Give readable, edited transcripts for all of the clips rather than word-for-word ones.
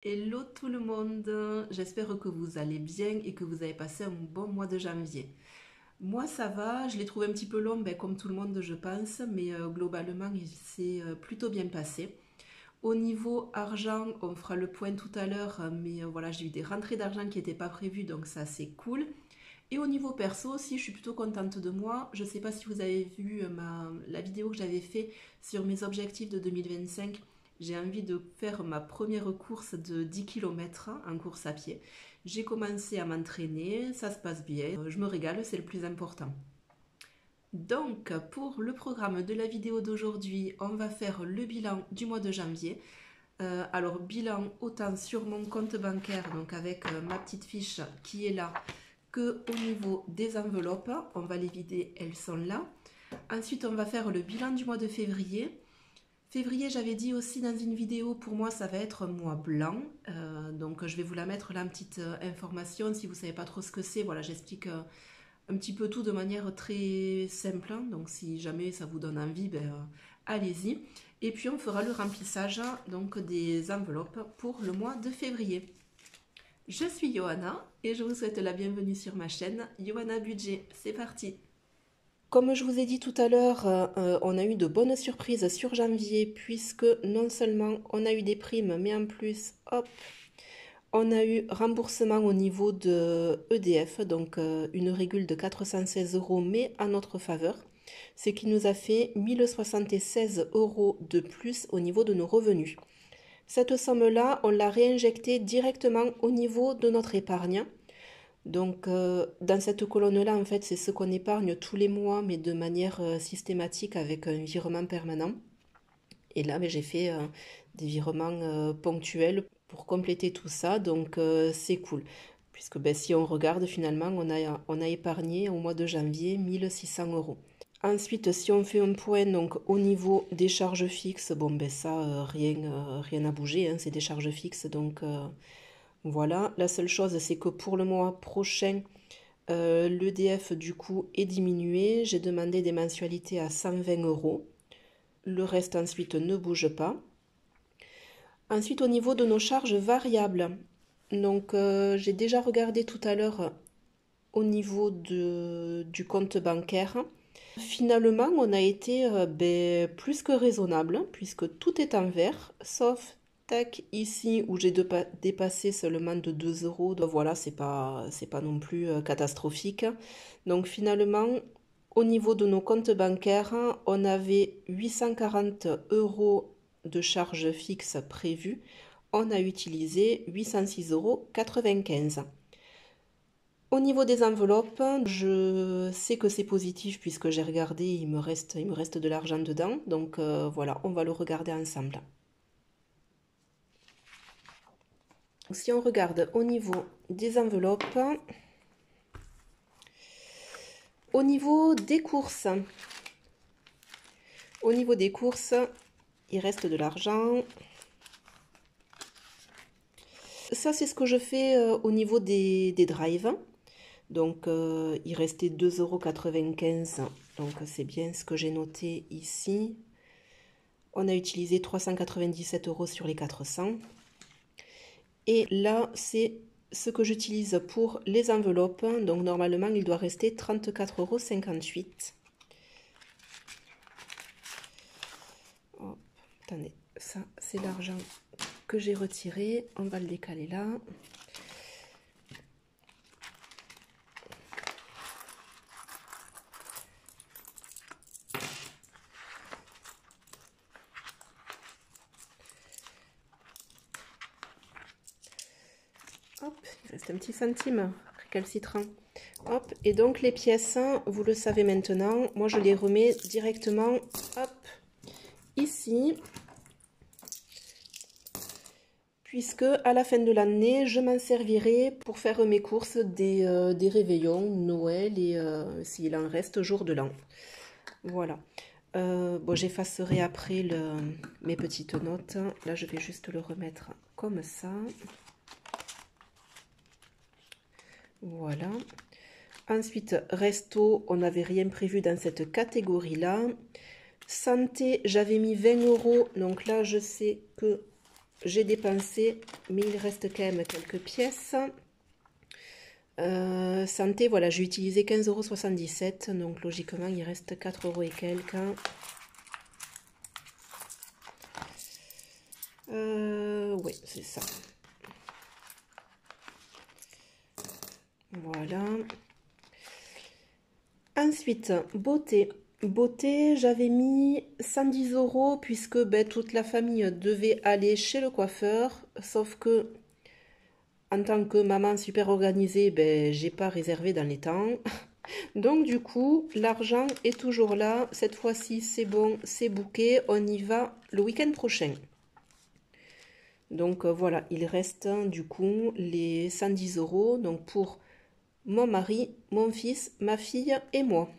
Hello tout le monde, j'espère que vous allez bien et que vous avez passé un bon mois de janvier. Moi ça va, je l'ai trouvé un petit peu long, comme tout le monde je pense, mais globalement il s'est plutôt bien passé. Au niveau argent, on fera le point tout à l'heure, mais voilà, j'ai eu des rentrées d'argent qui n'étaient pas prévues, donc ça c'est cool. Et au niveau perso aussi, je suis plutôt contente de moi. Je ne sais pas si vous avez vu la vidéo que j'avais fait sur mes objectifs de 2025. J'ai envie de faire ma première course de 10 km en course à pied. J'ai commencé à m'entraîner, ça se passe bien, je me régale, c'est le plus important. Donc, pour le programme de la vidéo d'aujourd'hui, on va faire le bilan du mois de janvier. Alors, bilan autant sur mon compte bancaire, donc avec ma petite fiche qui est là, que au niveau des enveloppes. On va les vider, elles sont là. Ensuite, on va faire le bilan du mois de février. Février, j'avais dit aussi dans une vidéo, pour moi, ça va être un mois blanc. Donc, je vais vous la mettre là, une petite information. Si vous ne savez pas trop ce que c'est, voilà, j'explique un petit peu tout de manière très simple. Donc, si jamais ça vous donne envie, allez-y. Et puis, on fera le remplissage donc, des enveloppes pour le mois de février. Je suis Johanna et je vous souhaite la bienvenue sur ma chaîne Johanna Budget. C'est parti! Comme je vous ai dit tout à l'heure, on a eu de bonnes surprises sur janvier puisque non seulement on a eu des primes, mais en plus, hop, on a eu remboursement au niveau de EDF, donc une régule de 416 euros, mais en notre faveur, ce qui nous a fait 1076 euros de plus au niveau de nos revenus. Cette somme-là, on l'a réinjectée directement au niveau de notre épargne. Donc, dans cette colonne-là, en fait, c'est ce qu'on épargne tous les mois, mais de manière systématique avec un virement permanent. Et là, j'ai fait des virements ponctuels pour compléter tout ça, donc c'est cool. Puisque si on regarde, finalement, on a épargné au mois de janvier 1600 euros. Ensuite, si on fait un point donc, au niveau des charges fixes, bon, ça, rien n'a bougé, hein, c'est des charges fixes, donc voilà. La seule chose, c'est que pour le mois prochain, l'EDF du coup est diminué. J'ai demandé des mensualités à 120 euros. Le reste ensuite ne bouge pas. Ensuite, au niveau de nos charges variables, donc j'ai déjà regardé tout à l'heure au niveau du compte bancaire. Finalement, on a été plus que raisonnable puisque tout est en vert, sauf tac ici où j'ai dépassé seulement de 2 euros. Donc voilà, c'est pas non plus catastrophique. Donc finalement, au niveau de nos comptes bancaires, on avait 840 euros de charges fixes prévues. On a utilisé 806,95 euros. Au niveau des enveloppes, je sais que c'est positif puisque j'ai regardé, il me reste de l'argent dedans. Donc voilà, on va le regarder ensemble. Si on regarde au niveau des enveloppes, au niveau des courses, il reste de l'argent. Ça, c'est ce que je fais au niveau des drives. Donc, il restait 2,95 €. Donc, c'est bien ce que j'ai noté ici. On a utilisé 397 euros sur les 400. Et là, c'est ce que j'utilise pour les enveloppes. Donc, normalement, il doit rester 34,58 €. Oh, attendez, ça, c'est l'argent que j'ai retiré. On va le décaler là. Hop, il reste un petit centime récalcitrant. Hop, et donc les pièces, vous le savez maintenant, moi je les remets directement, hop, ici. Puisque à la fin de l'année, je m'en servirai pour faire mes courses des réveillons, Noël et s'il en reste jour de l'an. Voilà. Bon, j'effacerai après mes petites notes. Là, je vais juste le remettre comme ça. Voilà. Ensuite, resto, on n'avait rien prévu dans cette catégorie-là. Santé, j'avais mis 20 euros. Donc là, je sais que j'ai dépensé, mais il reste quand même quelques pièces. Santé, voilà, j'ai utilisé 15,77 €, donc logiquement il reste 4 € et quelques. Oui, c'est ça. Voilà. Ensuite, beauté. Beauté, j'avais mis 110 € puisque ben, toute la famille devait aller chez le coiffeur. Sauf que, en tant que maman super organisée, ben, j'ai pas réservé dans les temps. Donc du coup, l'argent est toujours là. Cette fois-ci, c'est bon, c'est booké. On y va le week-end prochain. Donc voilà, il reste du coup les 110 € donc pour mon mari, mon fils, ma fille et moi.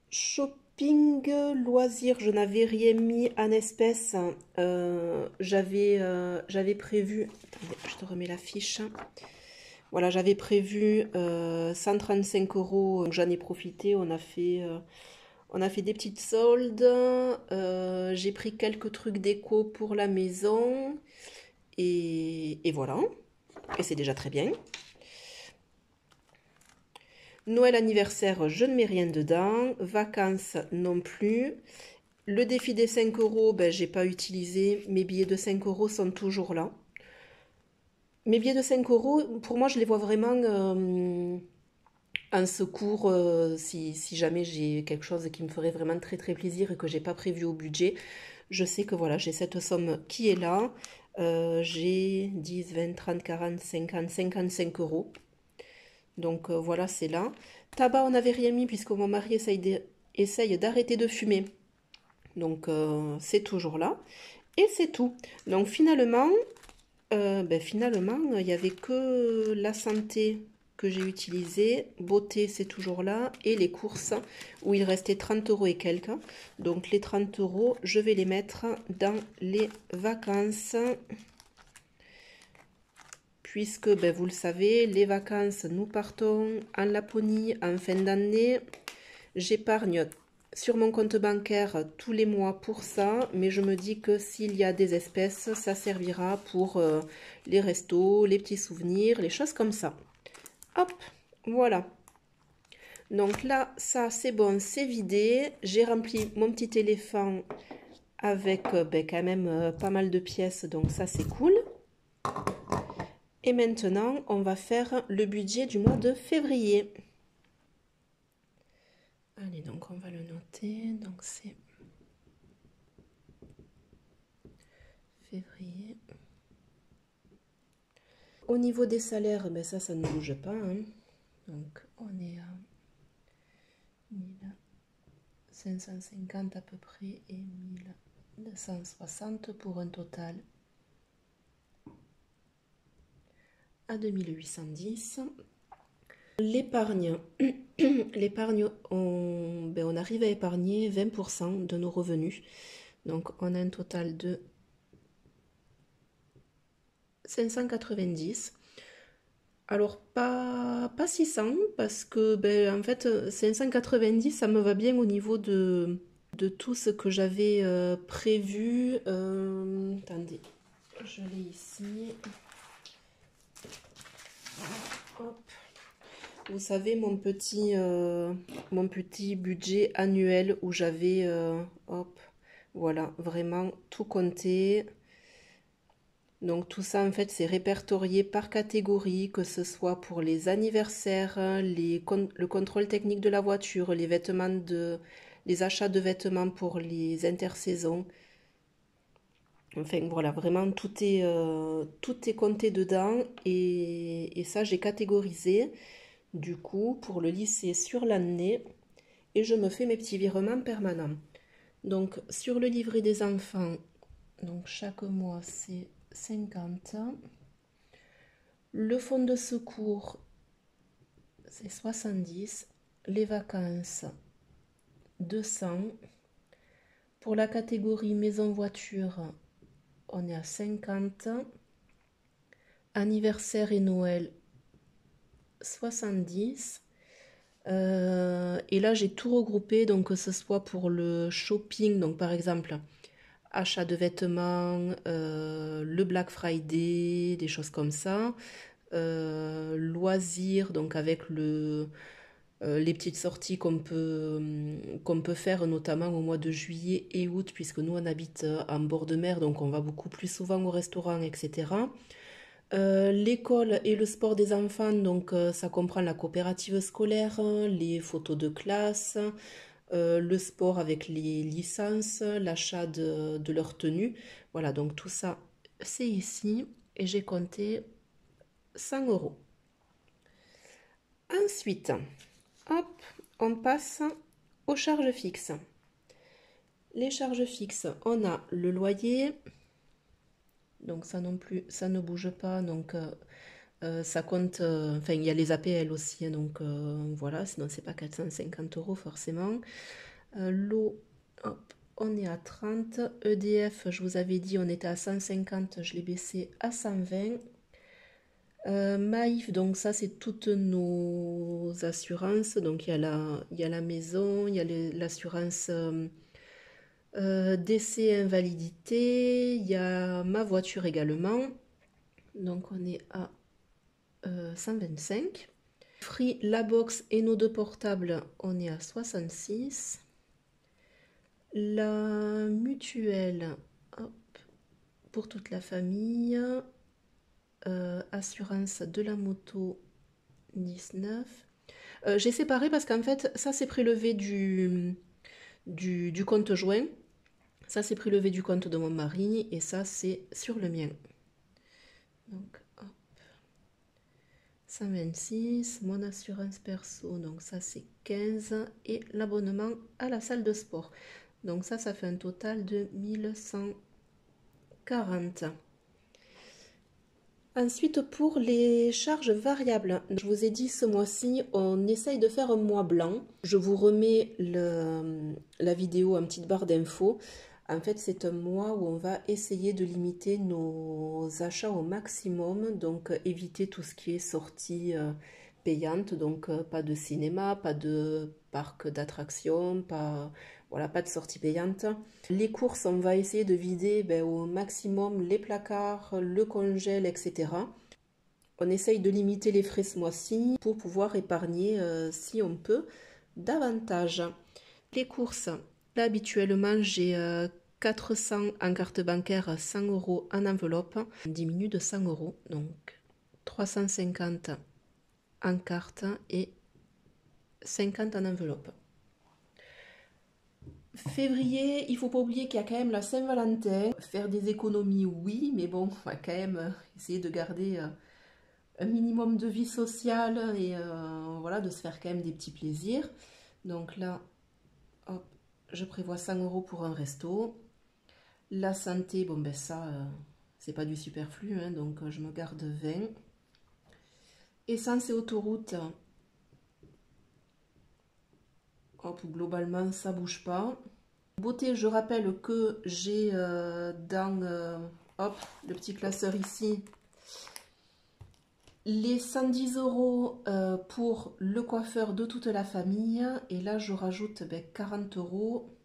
Shopping, loisirs, je n'avais rien mis en espèces. J'avais prévu, attendez, je te remets la fiche. Voilà, j'avais prévu 135 €, donc j'en ai profité. On a fait des petites soldes. J'ai pris quelques trucs déco pour la maison. Et voilà. Et c'est déjà très bien. Noël, anniversaire, je ne mets rien dedans. Vacances non plus. Le défi des 5 €, ben, j'ai pas utilisé. Mes billets de 5 € sont toujours là. Mes billets de 5 €, pour moi, je les vois vraiment un secours si jamais j'ai quelque chose qui me ferait vraiment très très plaisir et que j'ai pas prévu au budget. Je sais que voilà, j'ai cette somme qui est là. J'ai 10, 20, 30, 40, 50, 55 €. Donc voilà, c'est là. Tabac, on n'avait rien mis puisque mon mari essaye d'arrêter de fumer. Donc c'est toujours là. Et c'est tout. Donc finalement, il n'y avait que la santé que j'ai utilisée. Beauté, c'est toujours là. Et les courses, où il restait 30 € et quelques. Donc les 30 €, je vais les mettre dans les vacances. Puisque, ben, vous le savez, les vacances, nous partons en Laponie en fin d'année. J'épargne sur mon compte bancaire tous les mois pour ça, mais je me dis que s'il y a des espèces, ça servira pour les restos, les petits souvenirs, les choses comme ça. Hop, voilà. Donc là, ça c'est bon, c'est vidé. J'ai rempli mon petit éléphant avec ben, quand même pas mal de pièces, donc ça c'est cool. Et maintenant, on va faire le budget du mois de février. Allez, donc on va le noter. Donc c'est février. Au niveau des salaires, ben ça ne bouge pas. Hein. Donc on est à 1550 à peu près et 1260 pour un total à 2810. L'épargne, on arrive à épargner 20% de nos revenus. Donc on a un total de 590. Alors pas 600 parce que ben, en fait 590 ça me va bien au niveau de tout ce que j'avais prévu. Attendez, je l'ai ici. Hop. Vous savez mon petit budget annuel où j'avais hop, voilà, vraiment tout compté. Donc tout ça en fait c'est répertorié par catégorie, que ce soit pour les anniversaires, le contrôle technique de la voiture, les achats de vêtements pour les intersaisons. Enfin voilà, vraiment tout est compté dedans et ça j'ai catégorisé du coup pour le lisser sur l'année et je me fais mes petits virements permanents. Donc sur le livret des enfants, donc chaque mois c'est 50. Le fonds de secours, c'est 70. Les vacances, 200. Pour la catégorie maison-voiture, on est à 50. Anniversaire et Noël, 70. Et là, j'ai tout regroupé, donc que ce soit pour le shopping, donc par exemple, achat de vêtements, le Black Friday, des choses comme ça. Loisirs, donc avec les petites sorties qu'on peut faire notamment au mois de juillet et août, puisque nous on habite en bord de mer, donc on va beaucoup plus souvent au restaurant, etc. L'école et le sport des enfants, donc ça comprend la coopérative scolaire, les photos de classe, le sport avec les licences, l'achat de leur tenue. Voilà, donc tout ça, c'est ici et j'ai compté 100 euros. Ensuite, hop, on passe aux charges fixes. Les charges fixes, on a le loyer, donc ça non plus, ça ne bouge pas, donc ça compte, enfin il y a les APL aussi, hein, donc voilà, sinon c'est pas 450 euros forcément. L'eau, hop, on est à 30. EDF, je vous avais dit, on était à 150, je l'ai baissé à 120. Maïf, donc ça c'est toutes nos assurances, donc il y a la maison, il y a l'assurance décès invalidité, il y a ma voiture également, donc on est à 125. Free, la box et nos deux portables, on est à 66. La mutuelle, hop, pour toute la famille, assurance de la moto 19. J'ai séparé parce qu'en fait ça c'est prélevé du compte joint, ça c'est prélevé du compte de mon mari et ça c'est sur le mien. Donc hop, 126, mon assurance perso, donc ça c'est 15 et l'abonnement à la salle de sport. Donc ça fait un total de 1140. Ensuite, pour les charges variables, je vous ai dit ce mois-ci, on essaye de faire un mois blanc. Je vous remets la vidéo en petite barre d'infos. En fait, c'est un mois où on va essayer de limiter nos achats au maximum, donc éviter tout ce qui est sortie payante, donc pas de cinéma, pas de parc d'attractions, pas, voilà, pas de sortie payante. Les courses, on va essayer de vider au maximum les placards, le congèle, etc. On essaye de limiter les frais ce mois-ci pour pouvoir épargner, si on peut, davantage. Les courses, là habituellement j'ai 400 en carte bancaire, 100 euros en enveloppe. On diminue de 100 euros, donc 350 en carte et 50 en enveloppe. Février, il faut pas oublier qu'il y a quand même la Saint-Valentin. Faire des économies, oui, mais bon, on va quand même essayer de garder un minimum de vie sociale et voilà, de se faire quand même des petits plaisirs. Donc là, hop, je prévois 100 euros pour un resto. La santé, bon ben ça, c'est pas du superflu, hein, donc je me garde 20. Essence et autoroute, hop, globalement ça bouge pas. Beauté, je rappelle que j'ai dans hop, le petit classeur ici, les 110 euros pour le coiffeur de toute la famille. Et là, je rajoute 40 euros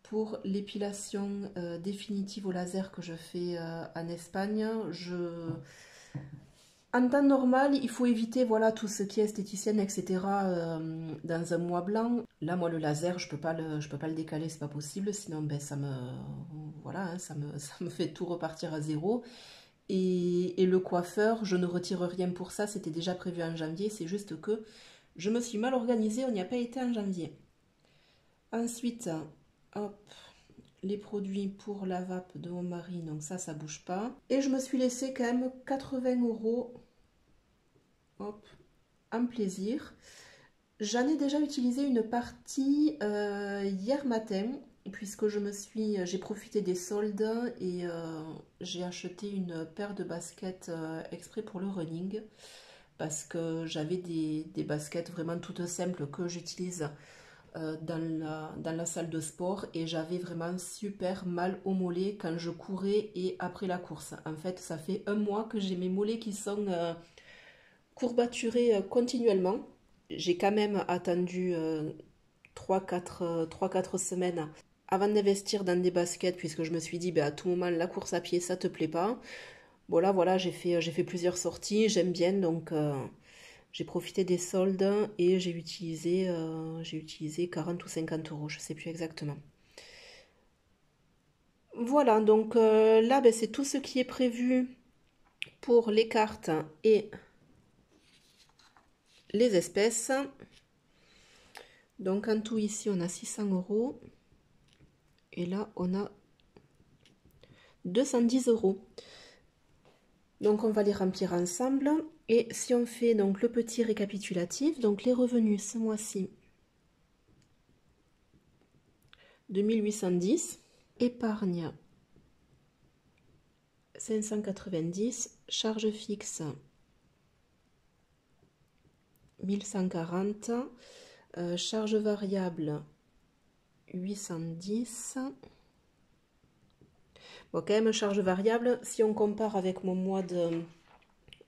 pour l'épilation définitive au laser que je fais en Espagne. En temps normal, il faut éviter voilà, tout ce qui est esthéticienne, etc. Dans un mois blanc. Là, moi, le laser, je peux pas le décaler, c'est pas possible. Sinon, ça me, voilà, hein, ça me fait tout repartir à zéro. Et le coiffeur, je ne retire rien pour ça. C'était déjà prévu en janvier. C'est juste que je me suis mal organisée. On n'y a pas été en janvier. Ensuite, hop, les produits pour la vape de mon mari, donc ça bouge pas. Et je me suis laissé quand même 80 euros, hop, en plaisir. J'en ai déjà utilisé une partie hier matin, puisque j'ai profité des soldes et j'ai acheté une paire de baskets exprès pour le running, parce que j'avais des baskets vraiment toutes simples que j'utilise dans la salle de sport et j'avais vraiment super mal au mollet quand je courais et après la course. En fait, ça fait un mois que j'ai mes mollets qui sont courbaturés continuellement. J'ai quand même attendu 3-4 semaines avant d'investir dans des baskets, puisque je me suis dit, ben, à tout moment, la course à pied, ça te plaît pas. Bon là, voilà, j'ai fait plusieurs sorties, j'aime bien, donc j'ai profité des soldes et j'ai utilisé 40 ou 50 euros, je sais plus exactement. Voilà, donc là, ben, c'est tout ce qui est prévu pour les cartes et les espèces. Donc en tout ici, on a 600 euros. Et là, on a 210 euros. Donc on va les remplir ensemble. Et si on fait donc le petit récapitulatif, donc les revenus ce mois-ci, 2810, épargne 590, charge fixe 1140, charge variable 810. Bon, quand même, charge variable, si on compare avec mon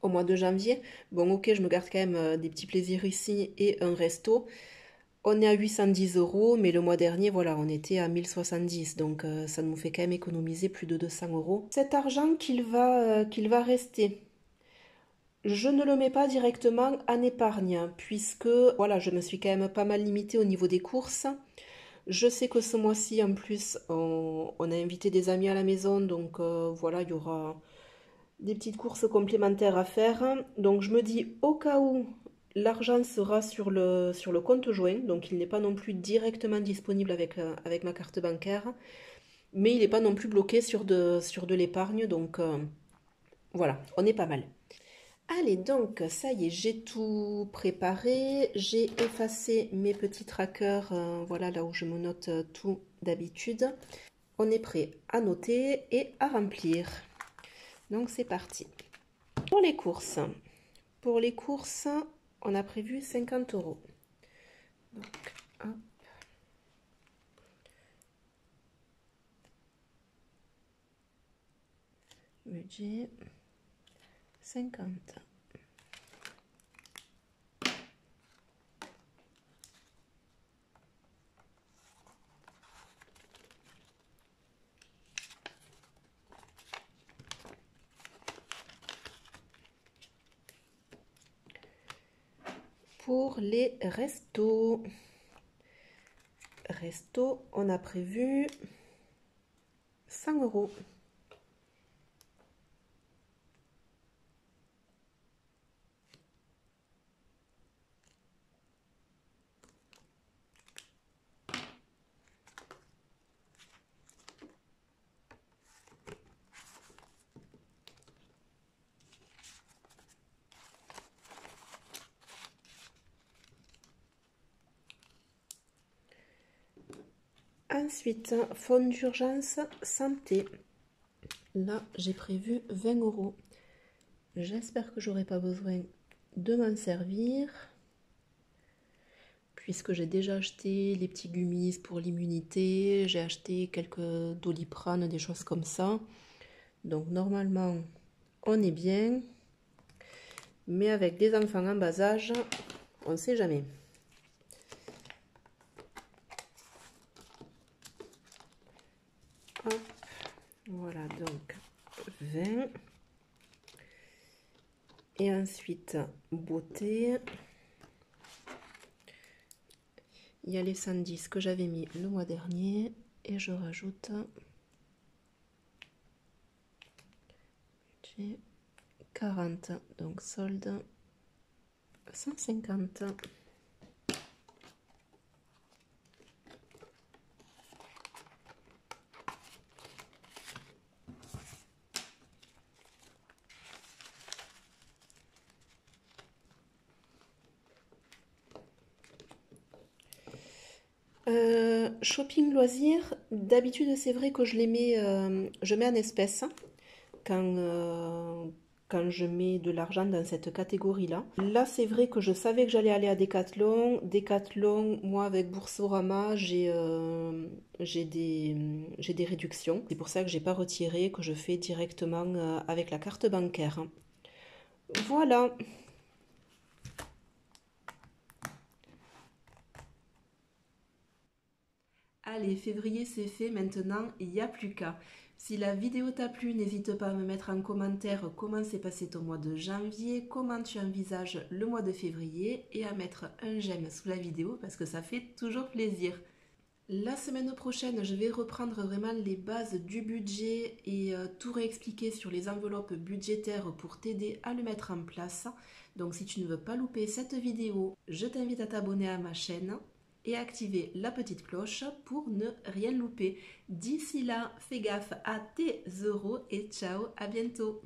au mois de janvier, bon, ok, je me garde quand même des petits plaisirs ici et un resto. On est à 810 euros, mais le mois dernier, voilà, on était à 1070, donc ça nous fait quand même économiser plus de 200 euros. Cet argent qu'il va rester, je ne le mets pas directement en épargne, puisque, voilà, je me suis quand même pas mal limitée au niveau des courses. Je sais que ce mois-ci, en plus, on a invité des amis à la maison, donc voilà, il y aura des petites courses complémentaires à faire. Donc je me dis, au cas où l'argent sera sur le compte joint, donc il n'est pas non plus directement disponible avec ma carte bancaire, mais il n'est pas non plus bloqué sur de l'épargne, donc voilà, on est pas mal. Allez, donc, ça y est, j'ai tout préparé. J'ai effacé mes petits trackers, voilà, là où je me note tout d'habitude. On est prêt à noter et à remplir. Donc, c'est parti. Pour les courses, on a prévu 50 euros. Donc, hop. Budget 50. Pour les restos, on a prévu 100 euros. Ensuite, fonds d'urgence santé. Là, j'ai prévu 20 euros. J'espère que j'aurai pas besoin de m'en servir, puisque j'ai déjà acheté les petits gummies pour l'immunité, j'ai acheté quelques Doliprane, des choses comme ça. Donc normalement, on est bien. Mais avec des enfants en bas âge, on ne sait jamais. Hop. Voilà, donc 20. Et ensuite, beauté. Il y a les 110 que j'avais mis le mois dernier. Et je rajoute 40. Donc solde 150. Shopping loisirs, d'habitude c'est vrai que je mets en espèces quand je mets de l'argent dans cette catégorie-là. Là c'est vrai que je savais que j'allais aller à Decathlon. Decathlon, moi avec Boursorama, j'ai des réductions. C'est pour ça que j'ai pas retiré, que je fais directement avec la carte bancaire. Voilà. Allez, février c'est fait, maintenant il n'y a plus qu'à. Si la vidéo t'a plu, n'hésite pas à me mettre en commentaire comment s'est passé ton mois de janvier, comment tu envisages le mois de février et à mettre un j'aime sous la vidéo parce que ça fait toujours plaisir. La semaine prochaine, je vais reprendre vraiment les bases du budget et tout réexpliquer sur les enveloppes budgétaires pour t'aider à le mettre en place. Donc si tu ne veux pas louper cette vidéo, je t'invite à t'abonner à ma chaîne et activer la petite cloche pour ne rien louper. D'ici là, fais gaffe à tes euros et ciao, à bientôt.